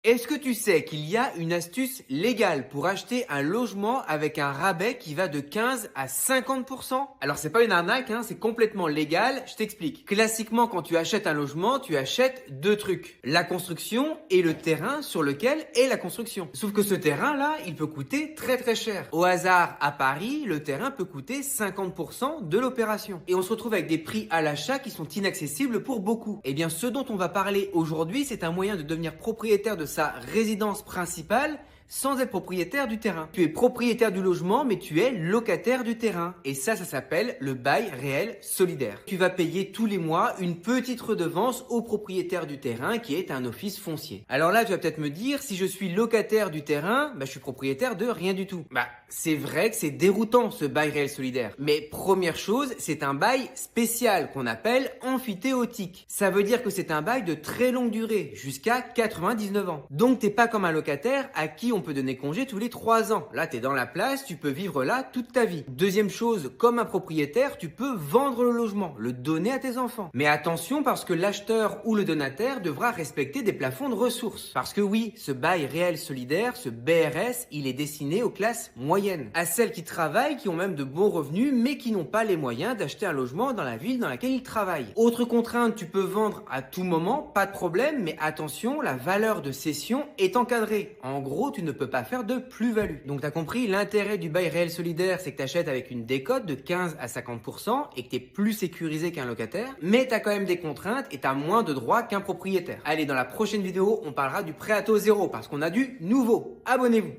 Est-ce que tu sais qu'il y a une astuce légale pour acheter un logement avec un rabais qui va de 15 à 50%? Alors c'est pas une arnaque, hein, c'est complètement légal, je t'explique. Classiquement, quand tu achètes un logement, tu achètes deux trucs. La construction et le terrain sur lequel est la construction. Sauf que ce terrain-là, il peut coûter très très cher. Au hasard, à Paris, le terrain peut coûter 50% de l'opération. Et on se retrouve avec des prix à l'achat qui sont inaccessibles pour beaucoup. Eh bien, ce dont on va parler aujourd'hui, c'est un moyen de devenir propriétaire de sa résidence principale sans être propriétaire du terrain. Tu es propriétaire du logement, mais tu es locataire du terrain. Et ça s'appelle le bail réel solidaire. Tu vas payer tous les mois une petite redevance au propriétaire du terrain qui est un office foncier. Alors là, tu vas peut-être me dire, si je suis locataire du terrain, je suis propriétaire de rien du tout. C'est vrai que c'est déroutant ce bail réel solidaire. Mais première chose, c'est un bail spécial qu'on appelle amphithéotique. Ça veut dire que c'est un bail de très longue durée, jusqu'à 99 ans. Donc t'es pas comme un locataire à qui on peut donner congé tous les 3 ans. Là, t'es dans la place, tu peux vivre là toute ta vie. Deuxième chose, comme un propriétaire, tu peux vendre le logement, le donner à tes enfants. Mais attention parce que l'acheteur ou le donataire devra respecter des plafonds de ressources. Parce que oui, ce bail réel solidaire, ce BRS, il est destiné aux classes moyennes. À celles qui travaillent, qui ont même de bons revenus, mais qui n'ont pas les moyens d'acheter un logement dans la ville dans laquelle ils travaillent. Autre contrainte, tu peux vendre à tout moment, pas de problème, mais attention, la valeur de cession est encadrée. En gros, tu ne peux pas faire de plus-value. Donc, tu as compris, l'intérêt du bail réel solidaire, c'est que tu achètes avec une décote de 15 à 50% et que tu es plus sécurisé qu'un locataire, mais tu as quand même des contraintes et tu as moins de droits qu'un propriétaire. Allez, dans la prochaine vidéo, on parlera du prêt à taux zéro parce qu'on a du nouveau. Abonnez-vous.